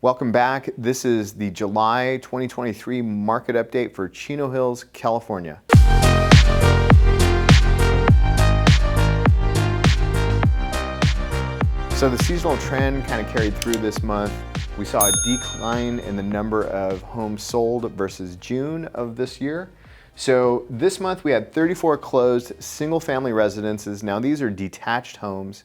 Welcome back. This is the July 2023 market update for Chino Hills, California. So the seasonal trend kind of carried through this month. We saw a decline in the number of homes sold versus June of this year. So this month we had 34 closed single-family residences. Now these are detached homes,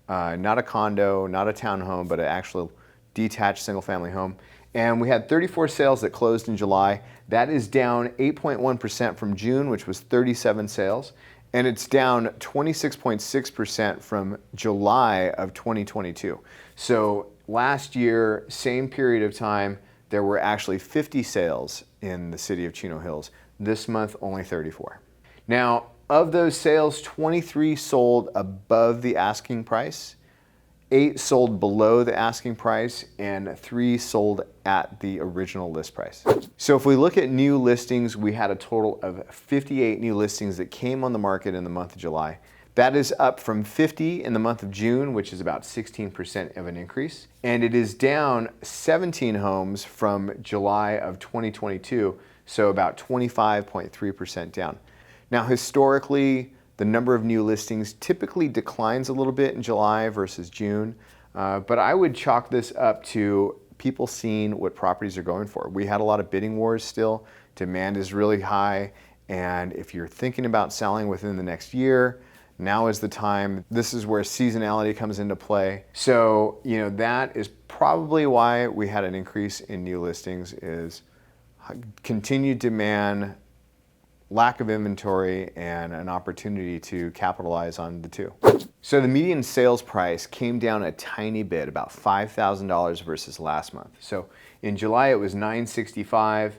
not a condo, not a townhome, but an actual detached single-family home. And we had 34 sales that closed in July. That is down 8.1% from June, which was 37 sales. And it's down 26.6% from July of 2022. So last year, same period of time, there were actually 50 sales in the city of Chino Hills. This month, only 34. Now, of those sales, 23 sold above the asking price, 8 sold below the asking price, and 3 sold at the original list price. So if we look at new listings, we had a total of 58 new listings that came on the market in the month of July. That is up from 50 in the month of June, which is about 16% of an increase. And it is down 17 homes from July of 2022, so about 25.3% down. Now historically, the number of new listings typically declines a little bit in July versus June, but I would chalk this up to people seeing what properties are going for. We had a lot of bidding wars still, demand is really high, and if you're thinking about selling within the next year, now is the time. This is where seasonality comes into play. So, that is probably why we had an increase in new listings, is continued demand, lack of inventory, and an opportunity to capitalize on the two. So the median sales price came down a tiny bit, about $5,000 versus last month. So in July it was $965,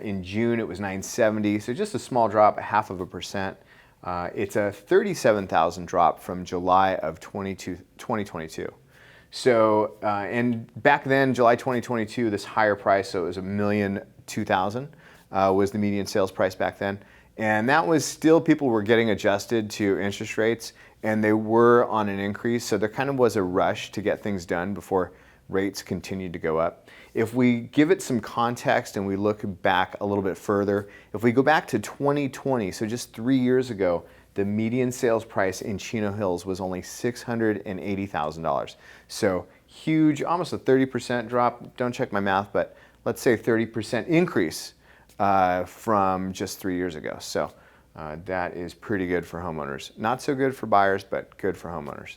in June it was $970, so just a small drop, 0.5%. It's a $37,000 drop from July of 2022. So, and back then, July 2022, this higher price, so it was $1,002,000. Was the median sales price back then. And that was still, people were getting adjusted to interest rates, and they were on an increase, so there kind of was a rush to get things done before rates continued to go up. If we give it some context and we look back a little bit further, if we go back to 2020, so just 3 years ago, the median sales price in Chino Hills was only $680,000. So huge, almost a 30% drop. Don't check my math, but let's say 30% increase from just 3 years ago. So that is pretty good for homeowners. Not so good for buyers, but good for homeowners.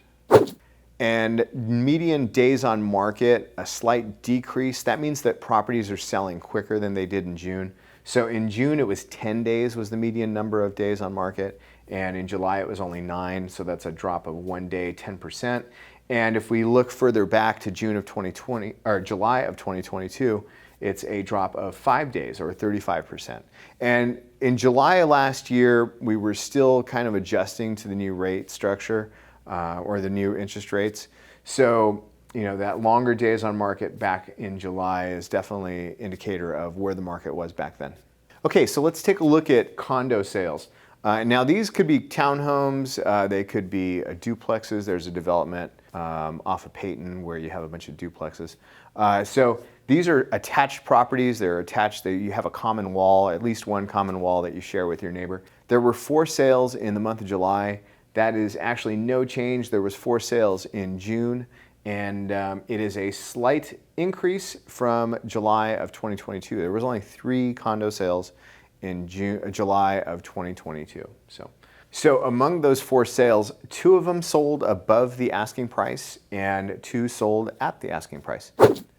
And median days on market, a slight decrease. That means that properties are selling quicker than they did in June. So in June it was 10 days was the median number of days on market, and in July it was only 9, so that's a drop of 1 day, 10%. And if we look further back to June of 2020 or July of 2022, it's a drop of 5 days, or 35%. And in July of last year, we were still kind of adjusting to the new rate structure, or the new interest rates. So, that longer days on market back in July is definitely an indicator of where the market was back then. Okay, so let's take a look at condo sales. Now these could be townhomes, they could be duplexes. There's a development off of Peyton where you have a bunch of duplexes. So these are attached properties. They're attached, you have a common wall, at least one common wall that you share with your neighbor. There were 4 sales in the month of July. That is actually no change. There was 4 sales in June, and it is a slight increase from July of 2022. There was only 3 condo sales in July of 2022. So among those 4 sales, 2 of them sold above the asking price and 2 sold at the asking price.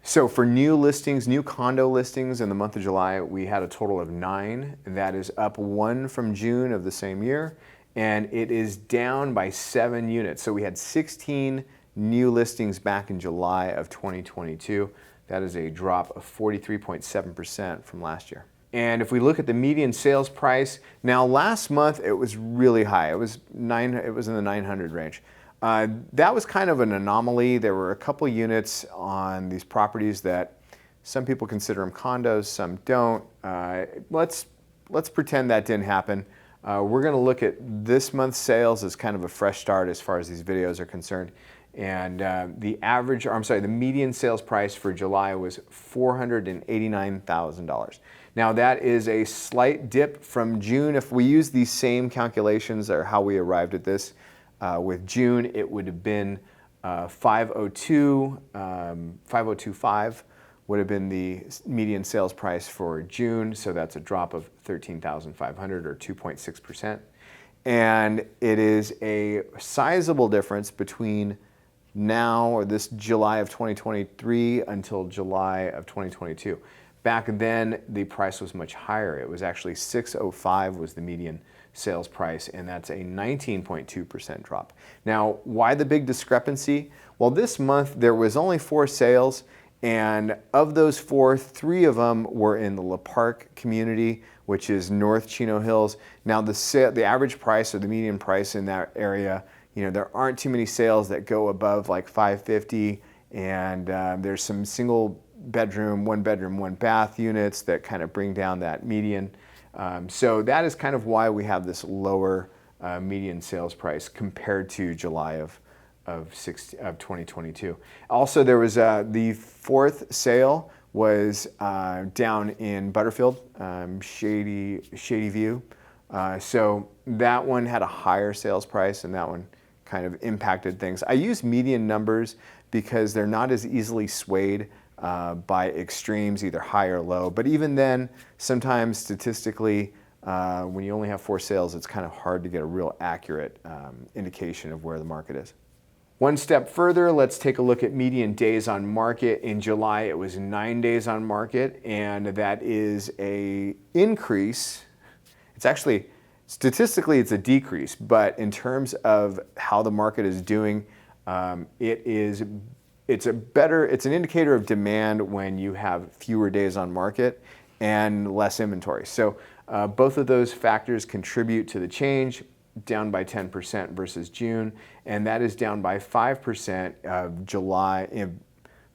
So for new listings, new condo listings in the month of July, we had a total of 9. That is up 1 from June of the same year, and it is down by 7 units. So we had 16 new listings back in July of 2022. That is a drop of 43.7% from last year. And if we look at the median sales price, now last month it was really high. It was in the 900 range. That was kind of an anomaly. There were a couple units on these properties that some people consider them condos, some don't. Let's pretend that didn't happen. We're going to look at this month's sales as kind of a fresh start as far as these videos are concerned. And the median sales price for July was $489,000. Now that is a slight dip from June. If we use these same calculations or how we arrived at this, with June it would have been 5025 would have been the median sales price for June. So that's a drop of 13,500 or 2.6%. And it is a sizable difference between now or this July of 2023 until July of 2022. Back then, the price was much higher. It was actually 605 was the median sales price, and that's a 19.2% drop. Now, why the big discrepancy? Well, this month there was only 4 sales, and of those 4, 3 of them were in the La Park community, which is North Chino Hills. Now, the average price or the median price in that area, you know, there aren't too many sales that go above like 550, and there's some single bedroom, 1 bath units that kind of bring down that median. So that is kind of why we have this lower median sales price compared to July of 2022. Also, there was the 4th sale was down in Butterfield, Shady View. So that one had a higher sales price, and that one kind of impacted things. I use median numbers because they're not as easily swayed by extremes, either high or low. But even then, sometimes statistically, when you only have 4 sales, it's kind of hard to get a real accurate indication of where the market is. One step further, let's take a look at median days on market. In July, it was 9 days on market, and that is an increase. It's actually, statistically, it's a decrease, but in terms of how the market is doing, it's an indicator of demand when you have fewer days on market and less inventory. So both of those factors contribute to the change, down by 10% versus June, and that is down by 5% of July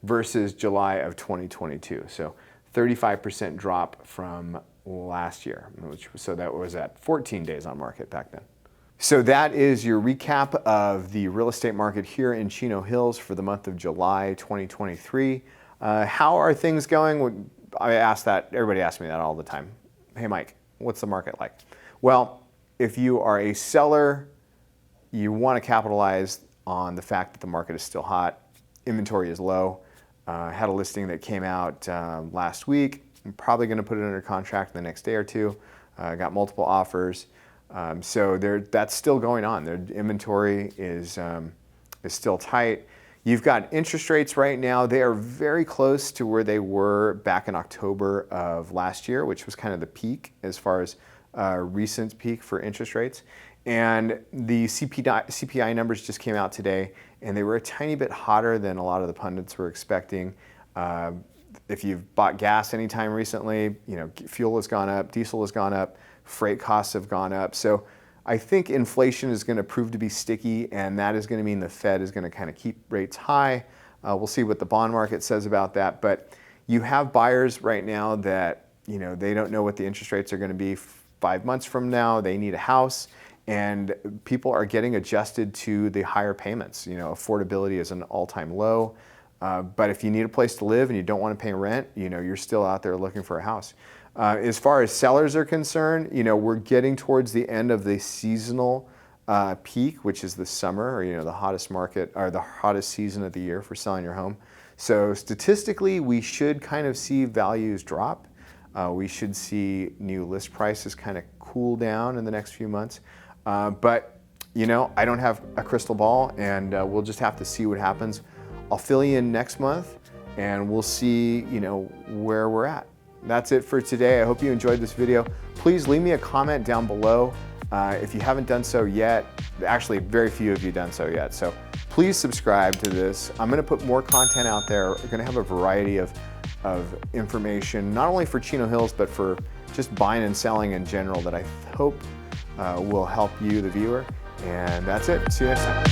versus July of 2022. So 35% drop from last year, so that was at 14 days on market back then. So that is your recap of the real estate market here in Chino Hills for the month of July 2023. How are things going? I ask that, everybody asks me that all the time. Hey Mike, what's the market like? Well, if you are a seller, you want to capitalize on the fact that the market is still hot, inventory is low. Had a listing that came out last week. I'm probably going to put it under contract in the next day or two. Got multiple offers. So that's still going on. Their inventory is still tight. You've got interest rates right now. They are very close to where they were back in October of last year, which was kind of the peak as far as recent peak for interest rates. And the CPI numbers just came out today, and they were a tiny bit hotter than a lot of the pundits were expecting. If you've bought gas anytime recently, you know, fuel has gone up, diesel has gone up, freight costs have gone up. So I think inflation is going to prove to be sticky, and that is going to mean the Fed is going to kind of keep rates high. We'll see what the bond market says about that. But you have buyers right now that, you know, they don't know what the interest rates are going to be 5 months from now. They need a house, and people are getting adjusted to the higher payments. You know, affordability is an all-time low. But if you need a place to live and you don't want to pay rent, you know, you're still out there looking for a house. As far as sellers are concerned, you know, we're getting towards the end of the seasonal peak, which is the summer, or, you know, the hottest market or the hottest season of the year for selling your home. So statistically, we should kind of see values drop. We should see new list prices kind of cool down in the next few months. But, you know, I don't have a crystal ball, and we'll just have to see what happens. I'll fill you in next month, and we'll see, you know, where we're at. That's it for today. I hope you enjoyed this video. Please leave me a comment down below if you haven't done so yet. Actually, very few of you done so yet. So please subscribe to this. I'm going to put more content out there. We're going to have a variety of information, not only for Chino Hills, but for just buying and selling in general, that I hope will help you, the viewer. And that's it. See you next time.